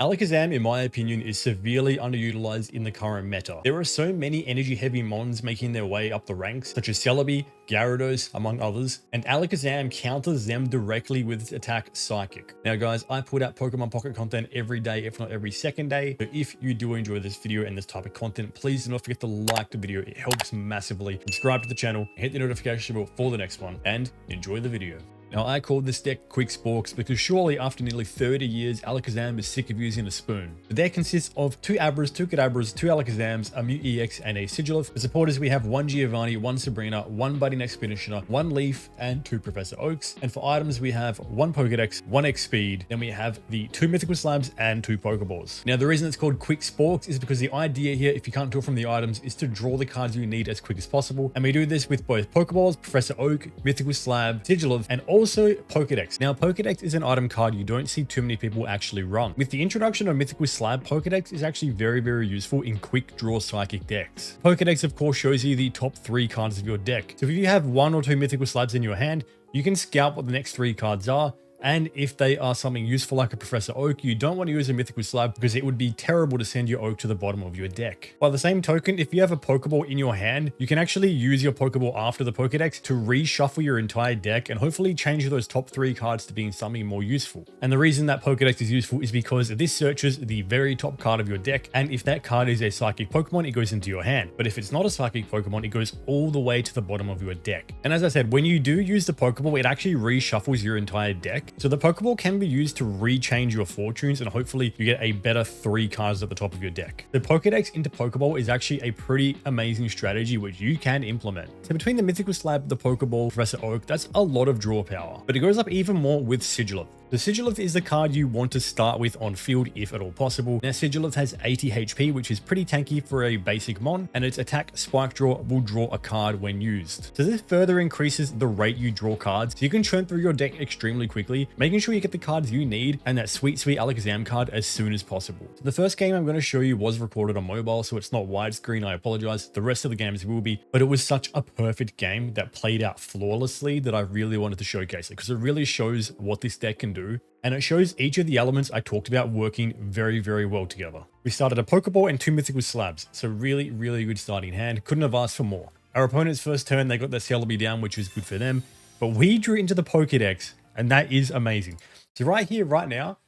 Alakazam, in my opinion, is severely underutilized in the current meta. There are so many energy-heavy mons making their way up the ranks, such as Celebi, Gyarados, among others, and Alakazam counters them directly with its attack Psychic. Now guys, I put out Pokemon Pocket content every day, if not every second day, so if you do enjoy this video and this type of content, please do not forget to like the video, it helps massively. Subscribe to the channel, hit the notification bell for the next one, and enjoy the video. Now, I called this deck Quick Sporks because surely after nearly 30 years, Alakazam is sick of using a spoon. The deck consists of 2 Abras, 2 Kadabras, 2 Alakazams, a Mew EX, and a Sigilith. The supporters, we have 1 Giovanni, 1 Sabrina, 1 Budding Expeditioner, 1 Leaf, and 2 Professor Oaks. And for items, we have 1 Pokedex, 1 X Speed, then we have the 2 Mythical Slabs and 2 Pokeballs. Now, the reason it's called Quick Sporks is because the idea here, if you can't do it from the items, is to draw the cards you need as quick as possible. And we do this with both Pokeballs, Professor Oak, Mythical Slab, Sigilith, and also Pokedex. Now, Pokedex is an item card you don't see too many people actually run. With the introduction of Mythical Slab, Pokedex is actually very useful in quick draw psychic decks. Pokedex, of course, shows you the top 3 cards of your deck. So if you have 1 or 2 Mythical Slabs in your hand, you can scout what the next 3 cards are. And if they are something useful like a Professor Oak, you don't want to use a Mythical Slab because it would be terrible to send your Oak to the bottom of your deck. By the same token, if you have a Pokeball in your hand, you can actually use your Pokeball after the Pokedex to reshuffle your entire deck and hopefully change those top 3 cards to being something more useful. And the reason that Pokedex is useful is because this searches the very top card of your deck, and if that card is a Psychic Pokemon, it goes into your hand. But if it's not a Psychic Pokemon, it goes all the way to the bottom of your deck. And as I said, when you do use the Pokeball, it actually reshuffles your entire deck. So the Pokeball can be used to rechange your fortunes, and hopefully you get a better 3 cards at the top of your deck. The Pokedex into Pokeball is actually a pretty amazing strategy which you can implement. So between the Mythical Slab, the Pokeball, Professor Oak, that's a lot of draw power. But it goes up even more with Sigilith. The Sigilith is the card you want to start with on field if at all possible. Now, Sigilith has 80 HP, which is pretty tanky for a basic mon, and its attack Spike Draw will draw a card when used. So this further increases the rate you draw cards, so you can churn through your deck extremely quickly, making sure you get the cards you need and that sweet Alakazam card as soon as possible. So the first game I'm going to show you was recorded on mobile, so it's not widescreen, I apologize. The rest of the games will be, but it was such a perfect game that played out flawlessly that I really wanted to showcase it because it really shows what this deck can do. And it shows each of the elements I talked about working very well together. We started a Pokeball and 2 Mythical Slabs, so really good starting hand. Couldn't have asked for more. Our opponent's first turn, they got their Celebi down, which was good for them, but we drew into the Pokedex, and that is amazing. So right here, right now,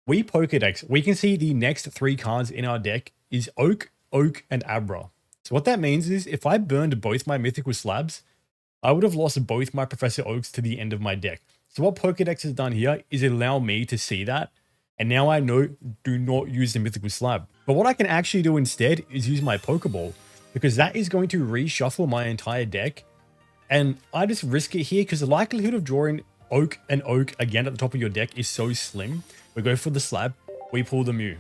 we Pokedex. We can see the next 3 cards in our deck is Oak, and Abra. So what that means is if I burned both my Mythical Slabs, I would have lost both my Professor Oaks to the end of my deck. So what Pokedex has done here is allow me to see that. And now I know do not use the Mythical Slab. But what I can actually do instead is use my Pokeball, because that is going to reshuffle my entire deck. And I just risk it here because the likelihood of drawing Oak and Oak again at the top of your deck is so slim. We go for the Slab, we pull the Mew.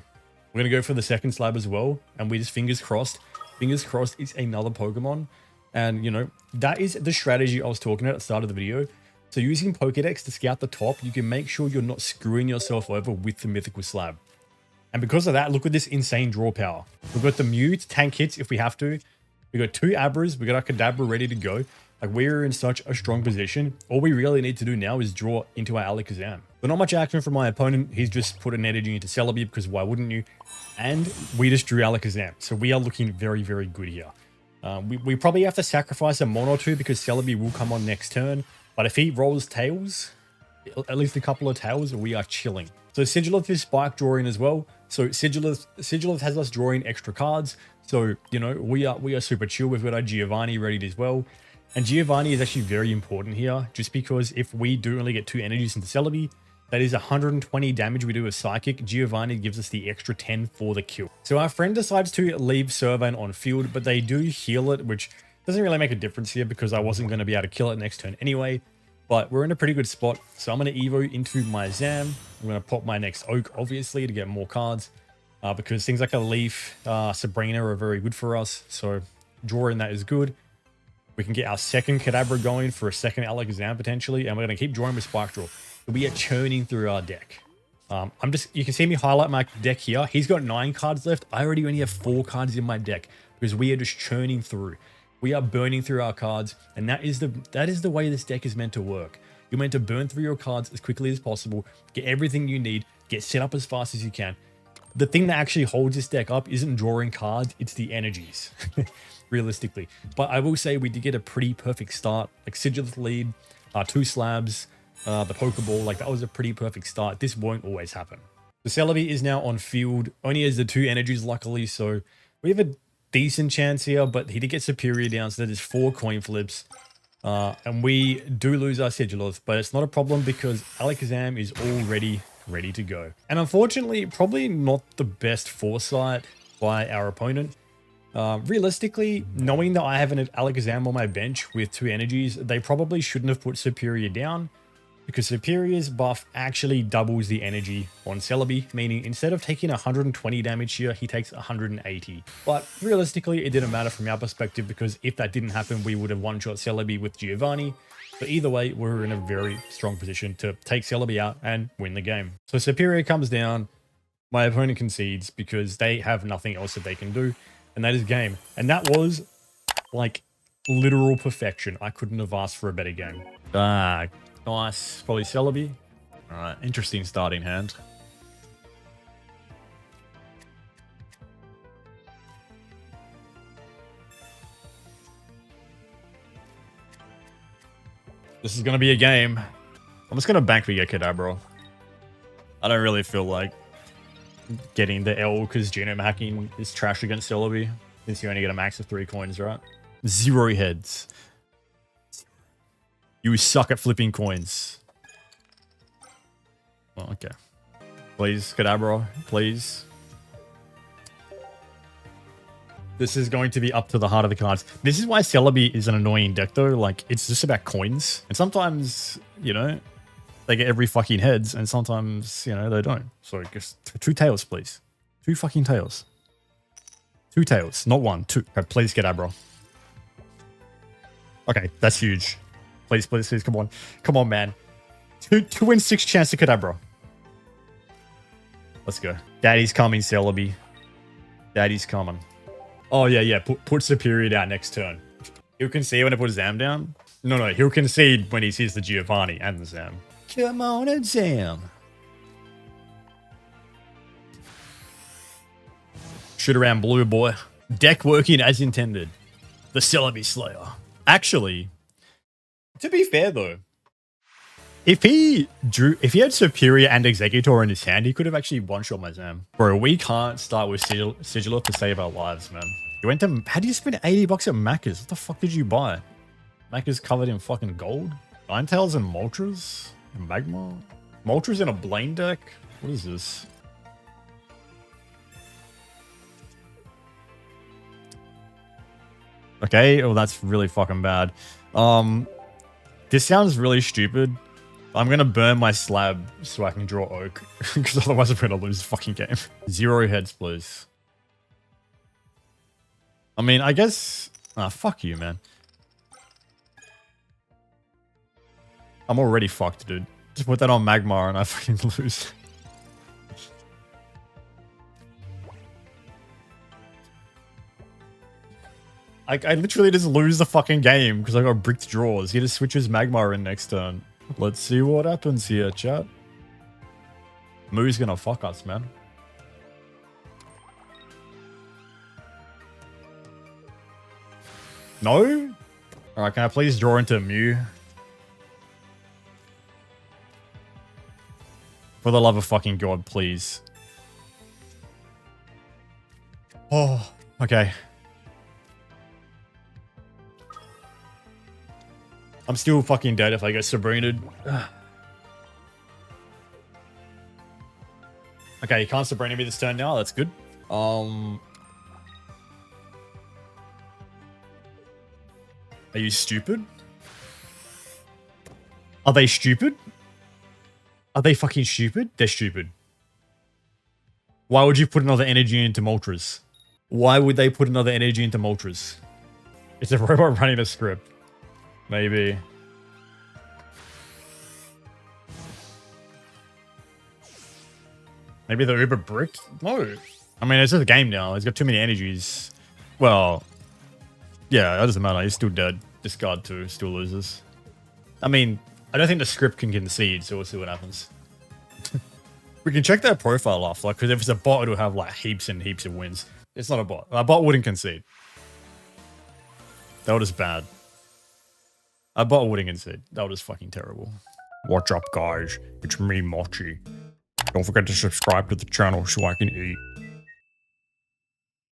We're going to go for the second Slab as well. And we just fingers crossed it's another Pokemon. And you know, that is the strategy I was talking about at the start of the video. So using Pokedex to scout the top, you can make sure you're not screwing yourself over with the Mythical Slab. And because of that, look at this insane draw power. We've got the Mew to tank hits if we have to. We've got 2 Abras, we've got our Kadabra ready to go. Like, we're in such a strong position. All we really need to do now is draw into our Alakazam. But not much action from my opponent. He's just put an energy into Celebi because why wouldn't you? And we just drew Alakazam. So we are looking very good here. We probably have to sacrifice a mon or 2 because Celebi will come on next turn. But if he rolls tails, at least a couple of tails, we are chilling. So Sigilith is spike drawing as well. So Sigilith has us drawing extra cards. So, you know, we are super chill. We've got our Giovanni ready as well. And Giovanni is actually very important here, just because if we do only get 2 energies into Celebi, that is 120 damage we do with Psychic. Giovanni gives us the extra 10 for the kill. So our friend decides to leave Servane on field, but they do heal it, which doesn't really make a difference here because I wasn't going to be able to kill it next turn anyway. But we're in a pretty good spot. So I'm going to Evo into my Zam. I'm going to pop my next Oak, obviously, to get more cards. Because things like a Leaf, Sabrina are very good for us. So drawing that is good. We can get our second Kadabra going for a second Alakazam potentially. And we're going to keep drawing with Spike Draw. We are churning through our deck. You can see me highlight my deck here. He's got 9 cards left. I already only have 4 cards in my deck because we are just churning through. We are burning through our cards, and that is the way this deck is meant to work. You're meant to burn through your cards as quickly as possible, get everything you need, get set up as fast as you can, the thing that actually holds this deck up isn't drawing cards, it's the energies, realistically. But I will say we did get a pretty perfect start, like Sigilith lead, 2 slabs, the Pokeball, like that was a pretty perfect start. This won't always happen. The Celebi is now on field, only has the 2 energies luckily, so we have a decent chance here, but he did get Serperior down, so that is 4 coin flips. And we do lose our Sigilith, but it's not a problem because Alakazam is already ready to go. And unfortunately, probably not the best foresight by our opponent. Realistically, knowing that I have an Alakazam on my bench with 2 energies, they probably shouldn't have put Serperior down, because Serperior's buff actually doubles the energy on Celebi, meaning instead of taking 120 damage here, he takes 180. But realistically, it didn't matter from our perspective, because if that didn't happen, we would have one-shot Celebi with Giovanni. But either way, we're in a very strong position to take Celebi out and win the game. So Serperior comes down, my opponent concedes because they have nothing else that they can do, and that is game. And that was like literal perfection. I couldn't have asked for a better game. Nice. Probably Celebi. Alright, interesting starting hand. This is going to be a game. I'm just going to bank we get Kadabra. I don't really feel like getting the L because genome hacking is trash against Celebi, since you only get a max of 3 coins, right? 0 heads. You suck at flipping coins. Well, okay. Please, Kadabra, please. This is going to be up to the heart of the cards. This is why Celebi is an annoying deck, though. Like, it's just about coins. And sometimes, you know, they get every fucking heads, and sometimes, you know, they don't. So, just 2 tails, please. 2 fucking tails. 2 tails, not 1. 2. Okay, please, Kadabra. Okay, that's huge. Please, please, please, come on. Come on, man. 2 in 6 chance to Kadabra. Let's go. Daddy's coming, Celebi. Daddy's coming. Oh, yeah. Put Serperior down next turn. He'll concede when I put Zam down? No, he'll concede when he sees the Giovanni and the Zam. Come on and Zam. Shoot around blue, boy. Deck working as intended. The Celebi Slayer. Actually, to be fair though, if he had Serperior and Executor in his hand, he could have actually one-shot my Zam. Bro, we can't start with Sigilith to save our lives, man. You went to, how do you spend 80 bucks at Macca's? What the fuck did you buy? Macca's covered in fucking gold? Ninetales and Moltres? And Magma? Moltres in a Blaine deck? What is this? Okay, oh, that's really fucking bad. This sounds really stupid. I'm gonna burn my slab so I can draw Oak, because otherwise I'm gonna lose the fucking game. 0 heads, please. I mean, I guess... fuck you, man. I'm already fucked, dude. Just put that on Magmar and I fucking lose. I literally just lose the fucking game because I got bricked draws. He just switches Magmar in next turn. Let's see what happens here, chat. Moo's gonna fuck us, man. No? Alright, can I please draw into Mew? For the love of fucking God, please. Oh, okay. I'm still fucking dead if I get Sabrinaed. Okay, you can't Sabrina me this turn now. That's good. Are you stupid? Are they stupid? Are they fucking stupid? They're stupid. Why would you put another energy into Moltres? Why would they put another energy into Moltres? It's a robot running a script. Maybe. Maybe they're uber bricked? No. I mean, it's just a game now. He's got too many energies. Well, yeah, that doesn't matter. He's still dead. Discard 2, still loses. I mean, I don't think the script can concede, so we'll see what happens. We can check their profile off, like, because if it's a bot, it'll have like heaps and heaps of wins. It's not a bot. A bot wouldn't concede. That was bad. A bot wouldn't concede. That was fucking terrible. What's up, guys? It's me, Mochi. Don't forget to subscribe to the channel so I can eat.